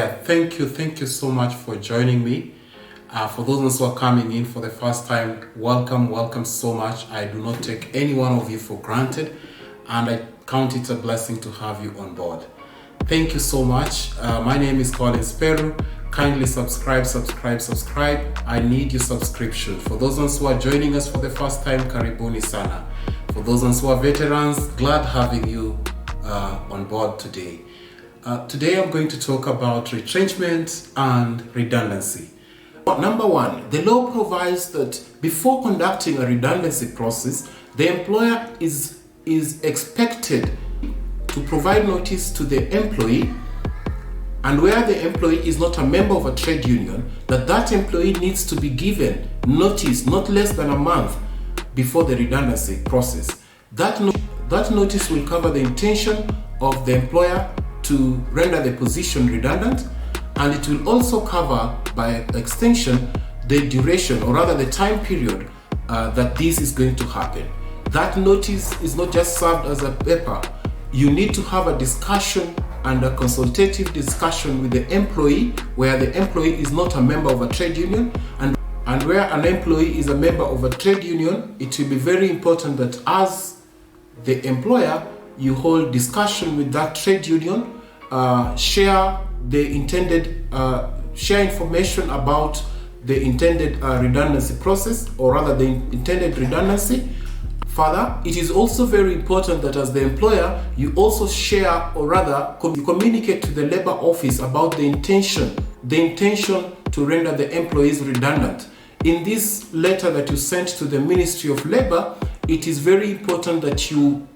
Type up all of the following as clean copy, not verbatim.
Yeah, thank you so much for joining me. For those who are coming in for the first time, welcome so much. I do not take any one of you for granted, and I count it a blessing to have you on board. Thank you so much. My name is Collins Peru. Kindly subscribe. I need your subscription. For those who are joining us for the first time, karibuni sana. For those who are veterans, glad having you on board today. Today I'm going to talk about retrenchment and redundancy. Number one, the law provides that before conducting a redundancy process, the employer is expected to provide notice to the employee, and where the employee is not a member of a trade union, that employee needs to be given notice not less than a month before the redundancy process. That notice will cover the intention of the employer to render the position redundant, and it will also cover, by extension, the duration, or rather the time period that this is going to happen. That notice is not just served as a paper. You need to have a discussion and a consultative discussion with the employee, where the employee is not a member of a trade union, and where an employee is a member of a trade union. It will be very important that as the employer, you hold discussion with that trade union, share information about the intended redundancy process, or rather the intended redundancy. Further, it is also very important that as the employer, you also share, or rather you communicate to the labor office about the intention to render the employees redundant. In this letter that you sent to the Ministry of Labor, it is very important that you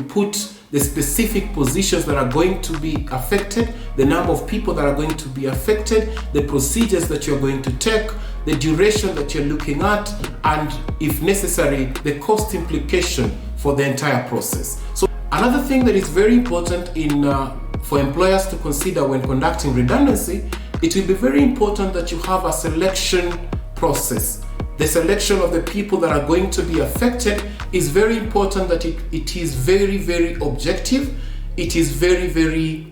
put the specific positions that are going to be affected, the number of people that are going to be affected, the procedures that you're going to take, the duration that you're looking at, and if necessary, the cost implication for the entire process. So another thing that is very important for employers to consider when conducting redundancy, it will be very important that you have a selection process. The selection of the people that are going to be affected is very important, that it is very objective, it is very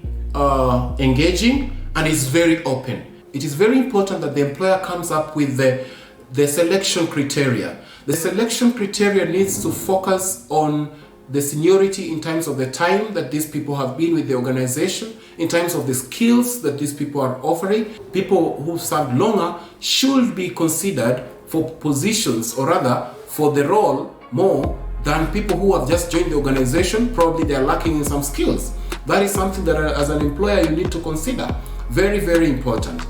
engaging, and is very open. It is very important that the employer comes up with the selection criteria. The selection criteria needs to focus on the seniority in terms of the time that these people have been with the organization, in terms of the skills that these people are offering. People who served longer should be considered for positions, or rather for the role, more than people who have just joined the organization. Probably they are lacking in some skills. That is something that as an employer you need to consider. Very important.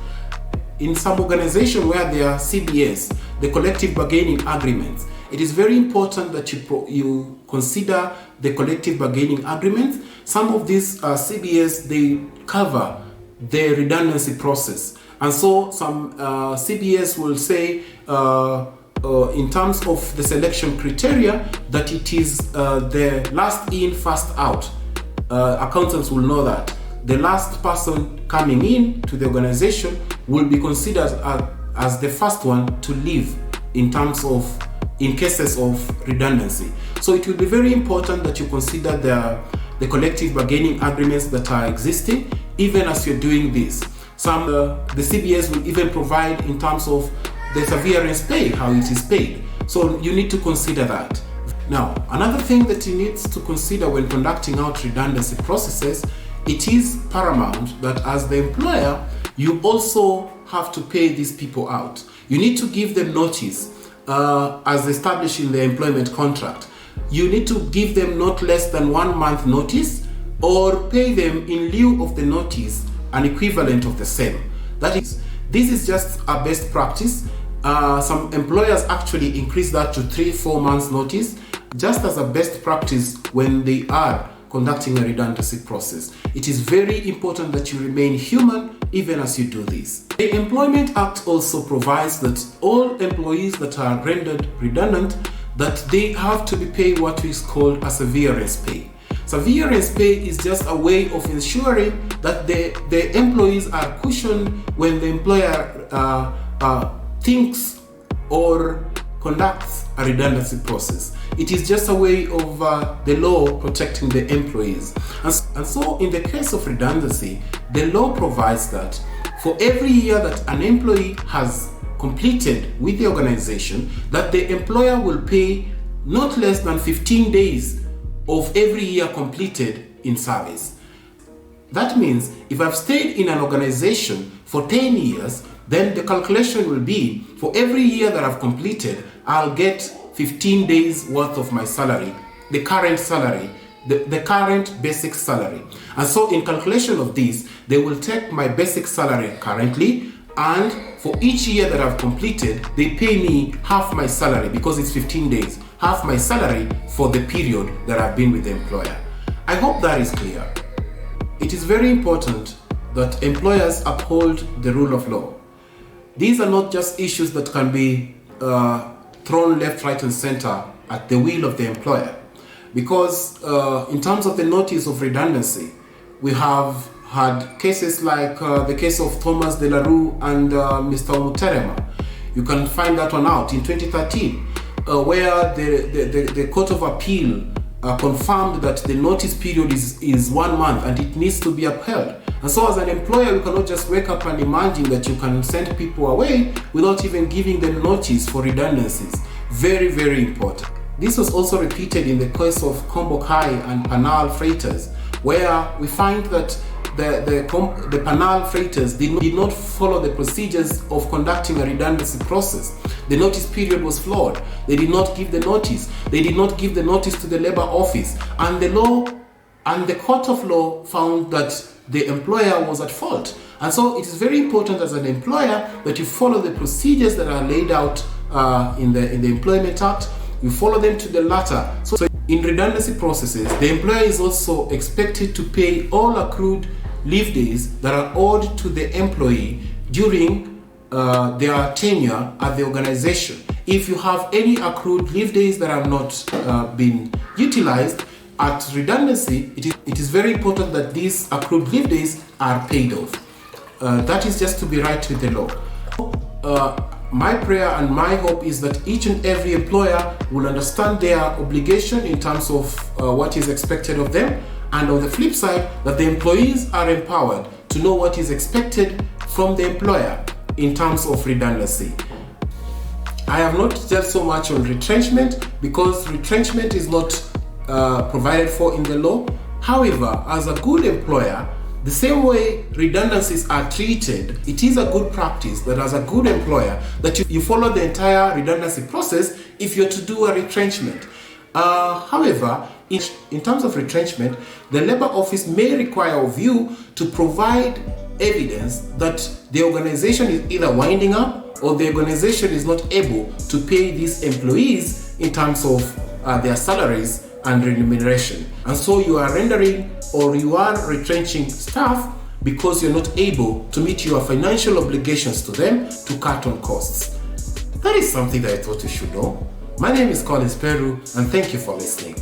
In some organization where there are CBAs, the collective bargaining agreements, it is very important that you consider the collective bargaining agreements. Some of these CBAs, they cover the redundancy process. And so some CBAs will say, in terms of the selection criteria, that it is the last in, first out. Accountants will know that. The last person coming in to the organization will be considered as the first one to leave in cases of redundancy. So it will be very important that you consider the collective bargaining agreements that are existing, even as you're doing this. Some the CBS will even provide in terms of the severance pay, how it is paid. So you need to consider that. Now, another thing that you need to consider when conducting out redundancy processes, it is paramount that as the employer, you also have to pay these people out. You need to give them notice as established in the employment contract. You need to give them not less than 1 month notice, or pay them in lieu of the notice an equivalent of the same. This is just a best practice. Some employers actually increase that to 3-4 months notice, just as a best practice when they are conducting a redundancy process. It is very important that you remain human even as you do this. The Employment Act also provides that all employees that are rendered redundant, that they have to be paid what is called a severance pay. Severance pay is just a way of ensuring that the employees are cushioned when the employer thinks or conducts a redundancy process. It is just a way of the law protecting the employees. And so in the case of redundancy, the law provides that for every year that an employee has completed with the organization, that the employer will pay not less than 15 days of every year completed in service. That means if I've stayed in an organization for 10 years, then the calculation will be for every year that I've completed, I'll get 15 days worth of my salary, the current salary, the current basic salary. And so in calculation of this, they will take my basic salary currently, and for each year that I've completed, they pay me half my salary because it's 15 days, half my salary for the period that I've been with the employer. I hope that is clear. It is very important that employers uphold the rule of law. These are not just issues that can be thrown left, right, and center at the will of the employer. Because in terms of the notice of redundancy, we have had cases like the case of Thomas De La Rue and Mr. Muterema. You can find that one out in 2013, where the Court of Appeal confirmed that the notice period is 1 month and it needs to be upheld. And so as an employer, you cannot just wake up and imagine that you can send people away without even giving them notice for redundancies. Very, very important. This was also repeated in the case of Combok High and Panal freighters, where we find that the Panal freighters did not follow the procedures of conducting a redundancy process. The notice period was flawed. They did not give the notice. They did not give the notice to the labor office. And the court of law found that the employer was at fault. And so it is very important as an employer that you follow the procedures that are laid out in the Employment Act. You follow them to the letter. So in redundancy processes, the employer is also expected to pay all accrued leave days that are owed to the employee during their tenure at the organization. If you have any accrued leave days that have not been utilized at redundancy, it is very important that these accrued leave days are paid off. That is just to be right with the law. My prayer and my hope is that each and every employer will understand their obligation in terms of what is expected of them, and on the flip side, that the employees are empowered to know what is expected from the employer in terms of redundancy. I have not dealt so much on retrenchment because retrenchment is not provided for in the law. However, as a good employer, the same way redundancies are treated, it is a good practice that as a good employer that you follow the entire redundancy process if you're to do a retrenchment. However, in terms of retrenchment, the labor office may require of you to provide evidence that the organization is either winding up or the organization is not able to pay these employees in terms of their salaries and remuneration. And so you are rendering or you are retrenching staff because you're not able to meet your financial obligations to them to cut on costs. That is something that I thought you should know. My name is Collins Peru, and thank you for listening.